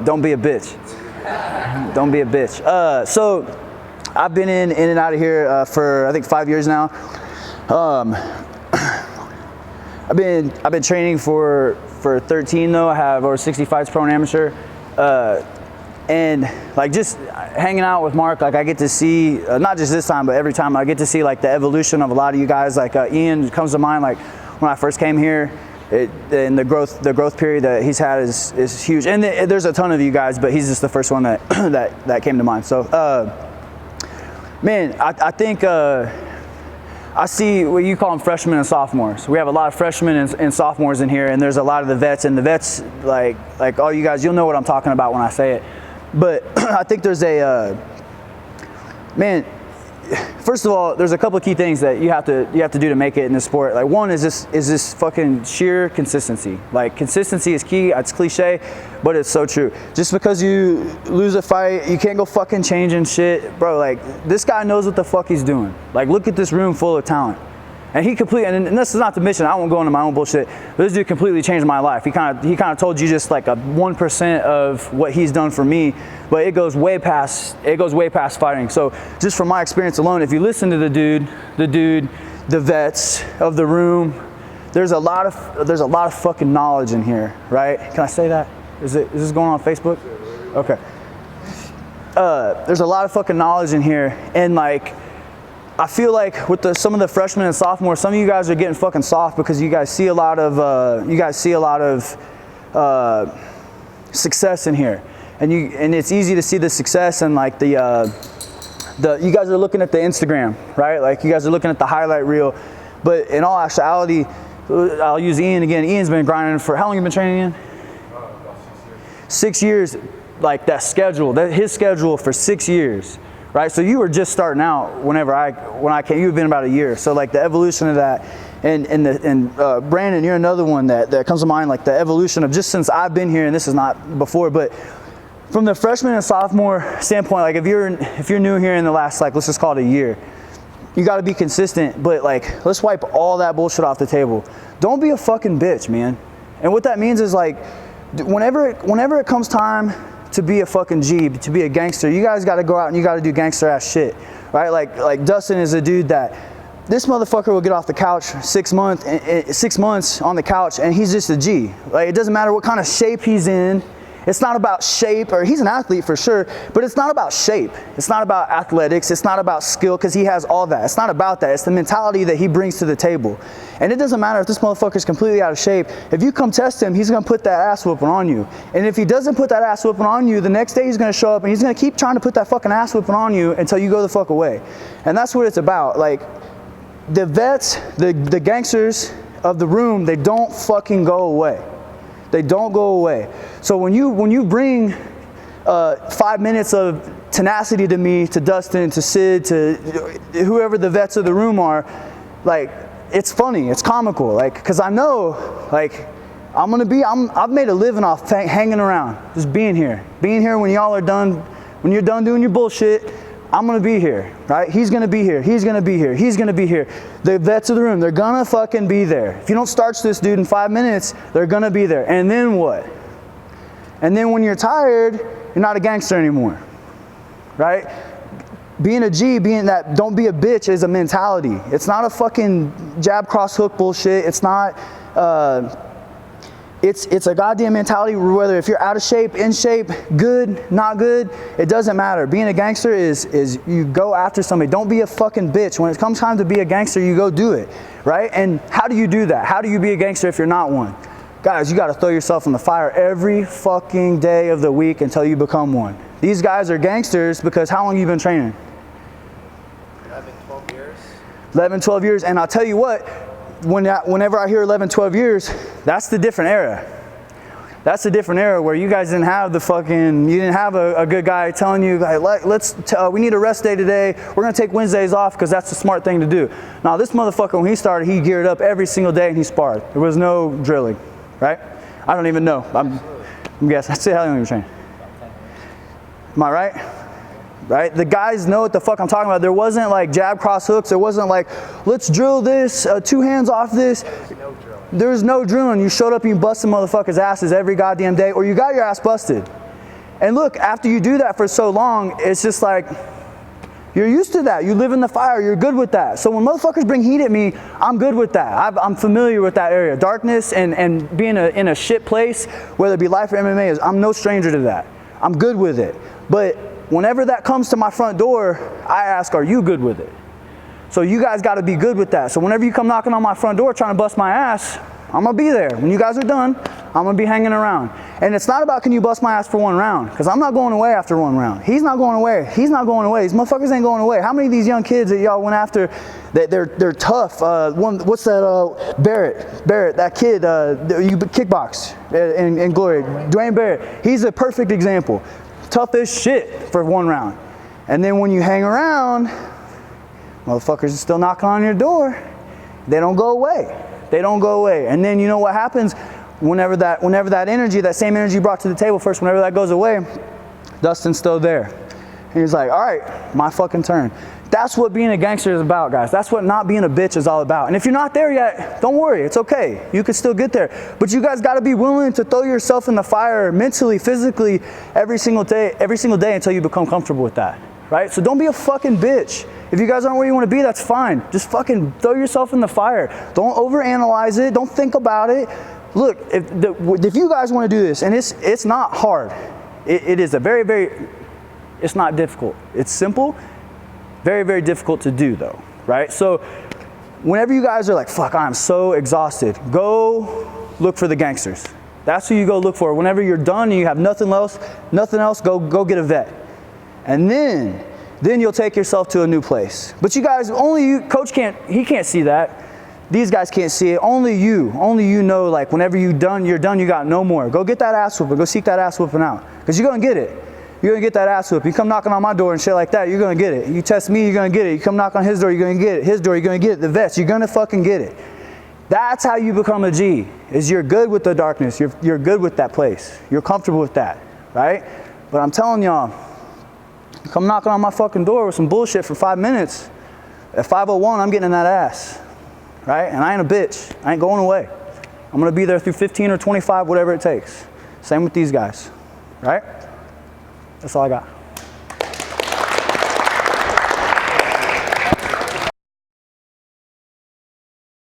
Don't be a bitch. Don't be a bitch. So I've been in and out of here for I think 5 years now. I've been training for 13 though. I have over 60 fights pro and amateur. And like just hanging out with Mark, like I get to see, not just this time, but every time I get to see like the evolution of a lot of you guys. Like Ian comes to mind, like when I first came here, and the growth period that he's had is huge. And there's a ton of you guys, but he's just the first one that that came to mind. So, man, I think I see what you call them freshmen and sophomores. We have a lot of freshmen and sophomores in here, and there's a lot of the vets. And the vets, like all you guys, you'll know what I'm talking about when I say it. But I think there's a man. First of all, there's a couple of key things that you have to do to make it in this sport. Like one is this fucking sheer consistency. Like consistency is key. It's cliche, but it's so true. Just because you lose a fight, you can't go fucking changing shit, bro. Like this guy knows what the fuck he's doing. Like look at this room full of talent. And he completely, and this is not the mission, I won't go into my own bullshit, but this dude completely changed my life. He kind of told you just like a 1% of what he's done for me, but it goes way past fighting. So just from my experience alone, if you listen to the dude, the vets of the room, there's a lot of fucking knowledge in here, right? Can I say that? Is this going on Facebook? Okay. There's a lot of fucking knowledge in here, and like, I feel like with some of the freshmen and sophomores, some of you guys are getting fucking soft because you guys see a lot of success in here, and it's easy to see the success and like you guys are looking at the Instagram, right? Like you guys are looking at the highlight reel, but in all actuality, I'll use Ian again. Ian's been grinding for how long? You been training, Ian? About 6 years. 6 years, like his schedule for 6 years. Right, so you were just starting out when I came. You've been about a year, so like the evolution of that, and Brandon, you're another one that comes to mind. Like the evolution of just since I've been here, and this is not before, but from the freshman and sophomore standpoint, like if you're new here in the last like let's just call it a year, you got to be consistent. But like let's wipe all that bullshit off the table. Don't be a fucking bitch, man. And what that means is like whenever it comes time to be a fucking G, to be a gangster, you guys got to go out and you got to do gangster ass shit, right? Like Dustin is a dude that this motherfucker will get off the couch 6 months on the couch and he's just a G. Like it doesn't matter what kind of shape he's in. It's not about shape, or he's an athlete for sure, but it's not about shape. It's not about athletics. It's not about skill, because he has all that. It's not about that. It's the mentality that he brings to the table. And it doesn't matter if this motherfucker's completely out of shape. If you come test him, he's gonna put that ass whooping on you. And if he doesn't put that ass whooping on you, the next day he's gonna show up and he's gonna keep trying to put that fucking ass whooping on you until you go the fuck away. And that's what it's about. Like the vets, the gangsters of the room, they don't fucking go away. They don't go away. So when you bring 5 minutes of tenacity to me, to Dustin, to Sid, to whoever the vets of the room are, like it's funny, it's comical, like because I know, like I've made a living off hanging around, just being here when y'all are done, when you're done doing your bullshit. I'm gonna be here, right? He's gonna be here. He's gonna be here. He's gonna be here. The vets of the room, they're gonna fucking be there. If you don't starch this dude in 5 minutes, they're gonna be there. And then what? And then when you're tired, you're not a gangster anymore, right? Being a G, being that don't be a bitch is a mentality. It's not a fucking jab, cross, hook bullshit. It's not, it's a goddamn mentality, whether if you're out of shape, in shape, good, not good, it doesn't matter. Being a gangster is you go after somebody. Don't be a fucking bitch. When it comes time to be a gangster, you go do it, right? And how do you do that? How do you be a gangster if you're not one? Guys, you got to throw yourself in the fire every fucking day of the week until you become one. These guys are gangsters because how long have you been training? 12 years. 11, 12 years, and I'll tell you what, whenever I hear 11, 12 years, that's the different era. That's the different era where you guys didn't have you didn't have a good guy telling you, like, we need a rest day today. We're gonna take Wednesdays off because that's the smart thing to do. Now this motherfucker, when he started, he geared up every single day and he sparred. There was no drilling, right? I don't even know. I'm guessing. That's how long you were training. Am I right? Right? The guys know what the fuck I'm talking about. There wasn't like jab, cross, hooks. There wasn't like, let's drill this, 2 hands off this. There was no drilling. You showed up and you busted motherfuckers' asses every goddamn day, or you got your ass busted. And look, after you do that for so long, it's just like, you're used to that. You live in the fire. You're good with that. So when motherfuckers bring heat at me, I'm good with that. I'm familiar with that area. Darkness and being in a shit place, whether it be life or MMA, I'm no stranger to that. I'm good with it. But whenever that comes to my front door, I ask, are you good with it? So you guys got to be good with that. So whenever you come knocking on my front door trying to bust my ass, I'm going to be there. When you guys are done, I'm going to be hanging around. And it's not about can you bust my ass for one round, because I'm not going away after one round. He's not going away. He's not going away. These motherfuckers ain't going away. How many of these young kids that y'all went after, they're tough? What's that, Barrett, that kid, you kickbox in Glory, Dwayne Barrett. He's a perfect example. Tough as shit for one round. And then when you hang around, motherfuckers are still knocking on your door. They don't go away. They don't go away. And then you know what happens? Whenever that energy, that same energy you brought to the table first, whenever that goes away, Dustin's still there. And he's like, all right, my fucking turn. That's what being a gangster is about, guys. That's what not being a bitch is all about. And if you're not there yet, don't worry, it's okay. You can still get there. But you guys got to be willing to throw yourself in the fire mentally, physically, every single day until you become comfortable with that, right? So don't be a fucking bitch. If you guys aren't where you want to be, that's fine. Just fucking throw yourself in the fire. Don't overanalyze it. Don't think about it. Look, if you guys want to do this, and it's not hard. It is a it's not difficult. It's simple, very, very difficult to do though, right? So whenever you guys are like, fuck, I'm so exhausted, go look for the gangsters. That's who you go look for. Whenever you're done and you have nothing else, go get a vet. And then you'll take yourself to a new place. But you guys, coach he can't see that. These guys can't see it. Only you know, like whenever you're done, you got no more. Go get that ass whooping. Go seek that ass whooping out. Because you're going to get it. You're going to get that ass whoop. You come knocking on my door and shit like that, you're going to get it. You test me, you're going to get it. You come knock on his door, you're going to get it. His door, you're going to get it. The vest, you're going to fucking get it. That's how you become a G, is you're good with the darkness. You're good with that place. You're comfortable with that, right? But I'm telling y'all, come knocking on my fucking door with some bullshit for 5 minutes. At 5:01, I'm getting in that ass. Right? And I ain't a bitch. I ain't going away. I'm going to be there through 15 or 25, whatever it takes. Same with these guys. Right? That's all I got.